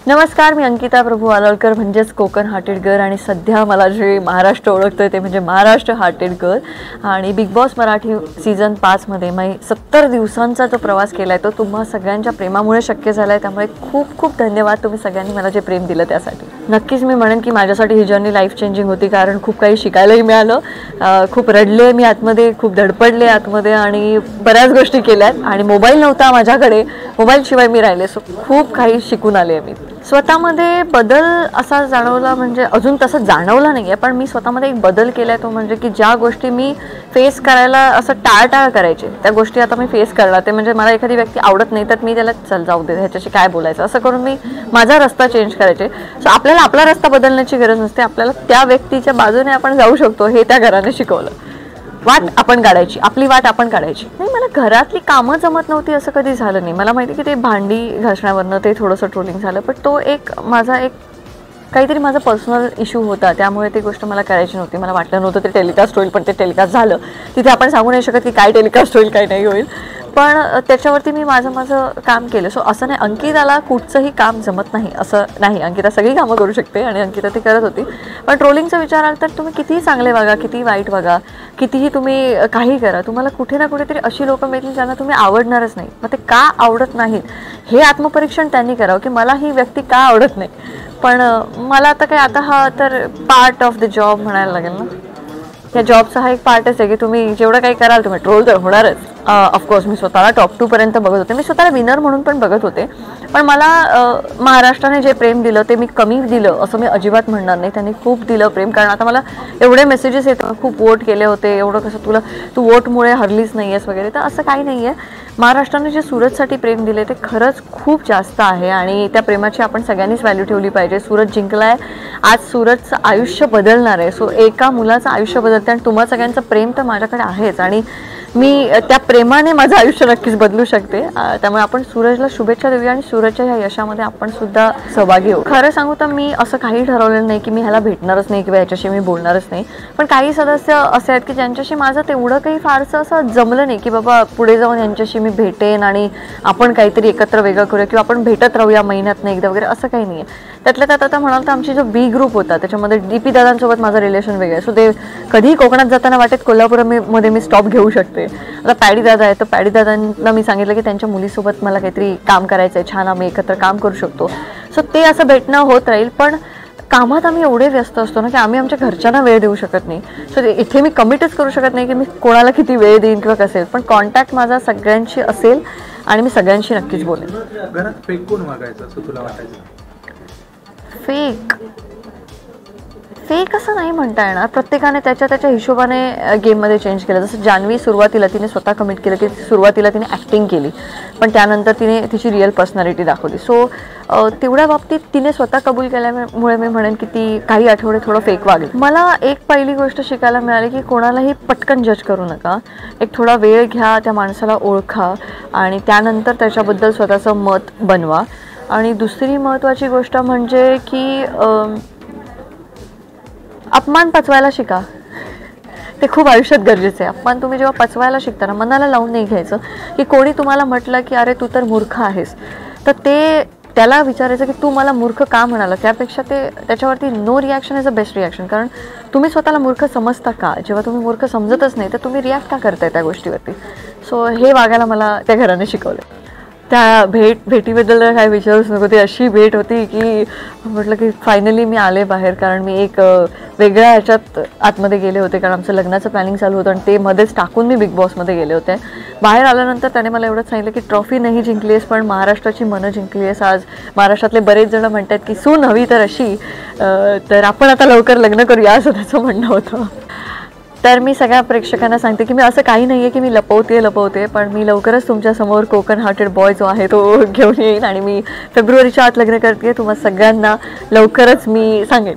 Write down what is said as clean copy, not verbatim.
नमस्कार, मी अंकिता प्रभू आलोळकर म्हणजेच Konkan hearted girl आणि सध्या मला जे महाराष्ट्र ओळखतोय ते म्हणजे महाराष्ट्र हार्टेड गर्ल। आणि बिग बॉस मराठी सीझन 5 मध्ये मी 70 दिवसांचा जो प्रवास केलाय तो तुम्हा सगळ्यांच्या प्रेमामुळे शक्य झालाय। त्यामुळे खूप खूप धन्यवाद तुम्ही सगळ्यांनी मला जे प्रेम दिलं त्यासाठी। नक्कीच मी म्हणेन की माझ्यासाठी ही जर्नी लाईफ चेंजिंग होती, कारण खूप काही शिकायलाही मिळालं, खूप रडले मी आतमध्ये, खूप धडपडले आतमध्ये आणि बऱ्याच गोष्टी केल्यात। आणि मोबाईल नव्हता माझ्याकडे, मोबाईल शिवाय मी राहिले, सो खूप काही शिकून आले मी। स्वतःमध्ये बदल असा जाणवला म्हणजे अजून तसं जाणवला नाहीये, पण मी स्वतःमध्ये एक बदल केलाय तो म्हणजे की ज्या गोष्टी मी फेस करायला असं टाळटाळ करायचे त्या गोष्टी आता मी फेस करणार। ते म्हणजे मला एखादी व्यक्ती आवडत नाही तर मी त्याला चल जाऊ दे, ह्याच्याशी काय बोलायचं असं करून मी माझा रस्ता चेंज करायचे। सो आपल्याला आपला रस्ता बदलण्याची गरज नसते, आपल्याला त्या व्यक्तीच्या बाजूने आपण जाऊ शकतो हे त्या घराने शिकवलं। वाट आपण काढायची, आपली वाट आपण काढायची। नाही, मला घरातली कामं जमत नव्हती असं कधी झालं नाही। मला माहिती की ते भांडी घासण्यावरनं ते थोडंसं ट्रोलिंग झालं, पण तो माझा काहीतरी माझा पर्सनल इश्यू होता, त्यामुळे ती गोष्ट मला करायची नव्हती। मला वाटलं नव्हतं ते टेलिकास्ट होईल, पण ते टेलिकास्ट झालं। तिथे आपण सांगू नाही शकत की काय टेलिकास्ट होईल काय नाही होईल, पण त्याच्यावरती मी माझं काम केलं। सो असं नाही अंकिताला कुठचंही काम जमत नाही असं नाही, अंकिता सगळी कामं करू शकते आणि अंकिता ती करत होती। पण ट्रोलिंगचा विचार आला तर तुम्ही कितीही चांगले वागा, कितीही वाईट वागा, कितीही तुम्ही काही करा, तुम्हाला कुठे ना कुठेतरी अशी लोकं मिळतील ज्यांना तुम्ही आवडणारच नाही। मग ते का आवडत नाहीत हे आत्मपरीक्षण त्यांनी करावं की मला ही व्यक्ती का आवडत नाही। पण मला आता हा तर पार्ट ऑफ द जॉब म्हणायला लागेल ना, या जॉबचा हा एक पार्टच आहे की तुम्ही जेवढं काही कराल तुम्ही ट्रोल तर होणारच। ऑफकोर्स मी स्वतःला टॉप 2 पर्यंत बघत होते, मी स्वतःला विनर म्हणून पण बघत होते, पण मला महाराष्ट्राने जे प्रेम दिलं ते मी कमी दिलं असं मी अजिबात म्हणणार नाही। त्यांनी खूप दिलं प्रेम, कारण आता मला एवढे मेसेजेस येतात, खूप वोट केले होते, एवढं कसं तू वोटमुळे हरलीच नाही आहेस वगैरे, तर असं काही नाही आहे। महाराष्ट्राने जे सूरजसाठी प्रेम दिले ते खरंच खूप जास्त आहे आणि त्या प्रेमाची आपण सगळ्यांनीच व्हॅल्यू ठेवली पाहिजे। सूरज जिंकलाय, आज सूरजचं आयुष्य बदलणार आहे। सो एका मुलाचं आयुष्य बदलते आणि तुम्हा सगळ्यांचं प्रेम तर माझ्याकडे आहेच आणि मी त्या प्रेमाने माझं आयुष्य नक्कीच बदलू शकते। त्यामुळे आपण सूरजला शुभेच्छा देऊया आणि सूरजच्या ह्या यशामध्ये आपण सुद्धा सहभागी होऊ। खरं सांगू तर मी असं काही ठरवलेलं नाही की मी ह्याला भेटणारच नाही किंवा ह्याच्याशी मी बोलणारच नाही, पण काही सदस्य असे आहेत की ज्यांच्याशी माझं तेवढं काही फारसं असं जमलं नाही की बाबा पुढे जाऊन यांच्याशी मी भेटेन आणि आपण काहीतरी एकत्र वेगळं करूया किंवा आपण भेटत राहूया महिन्यातनं एकदा वगैरे, असं काही नाही आहे। त्यातल्या त्यात आता म्हणाल तर आमची जो बी ग्रुप होता त्याच्यामध्ये DP दादांसोबत माझं रिलेशन वेगळं आहे। सो ते कधीही कोकणात जाताना वाटेत कोल्हापूरमध्ये मी स्टॉप घेऊ शकते। आता पॅडी दादा आहे, तर पॅडी दादांना मी सांगितलं की त्यांच्या मुलीसोबत मला काहीतरी काम करायचं आहे, छान आम्ही एकत्र काम करू शकतो। सो ते असं भेटणं होत राहील, पण कामात आम्ही एवढे व्यस्त असतो ना की आम्ही आमच्या घरच्यांना वेळ देऊ शकत नाही। सो इथे मी कमिटच करू शकत नाही की मी कोणाला किती वेळ देईन किंवा कसेल, पण कॉन्टॅक्ट माझा सगळ्यांशी असेल आणि मी सगळ्यांशी नक्कीच बोलेन। घरात फेक कोण वागायचं असं तुला वाटायचं? फेक असं नाही म्हणता येणार, प्रत्येकाने त्याच्या हिशोबाने गेममध्ये चेंज केलं। जसं जान्हवी सुरुवातीला तिने स्वतः कमिट केलं की सुरुवातीला तिने ॲक्टिंग केली, पण त्यानंतर तिने तिची रिअल पर्सनॅलिटी दाखवली। सो तेवढ्या बाबतीत तिने स्वतः कबूल केल्यामुळे मी म्हणेन की ती काही आठवडे थोडं फेक वागली। मला एक पहिली गोष्ट शिकायला मिळाली की कोणालाही पटकन जज करू नका, एक थोडा वेळ घ्या, त्या माणसाला ओळखा आणि त्यानंतर त्याच्याबद्दल स्वतःचं मत बनवा। आणि दुसरी महत्त्वाची गोष्ट म्हणजे की अपमान पचवायला शिका, ते खूप आयुष्यात गरजेचं आहे। अपमान तुम्ही जेव्हा पचवायला शिकता ना, मनाला लावून नाही घ्यायचं की कोणी तुम्हाला म्हटलं की अरे तू तर मूर्ख आहेस, तर त्याला विचारायचं की तू मला मूर्ख का म्हणाला, त्यापेक्षा त्याच्यावरती no reaction is a best reaction. कारण तुम्ही स्वतःला मूर्ख समजता का? जेव्हा तुम्ही मूर्ख समजतच नाही तर तुम्ही रिॲक्ट का करताय त्या गोष्टीवरती? सो हे वागायला मला त्या घराने शिकवलं। त्या भेटीबद्दल काय विचारूच नको, ती अशी भेट होती की म्हटलं की फायनली मी आले बाहेर, कारण मी एक वेगळ्या ह्याच्यात आतमध्ये गेले होते, कारण आमचं लग्नाचं प्लॅनिंग चालू होतं आणि ते मध्येच टाकून मी बिग बॉसमध्ये गेले होते। बाहेर आल्यानंतर त्याने मला एवढंच सांगितलं की ट्रॉफी नाही जिंकली आहेस, पण महाराष्ट्राची मनं जिंकली आहेस। आज महाराष्ट्रातले बरेच जण म्हणतात की सून हवी तर अशी, तर आपण आता लवकर लग्न करूया असं त्याचं म्हणणं होतं। तर मी सगळ्या प्रेक्षकांना सांगते की मी असं काही नाही आहे की मी लपवते, पण मी लवकरच तुमच्यासमोर कोकण हार्टेड बॉय जो आहे तो घेऊन येईन आणि मी फेब्रुवारीच्या आत लग्न करते। तुम्हाला सगळ्यांना लवकरच मी सांगेन।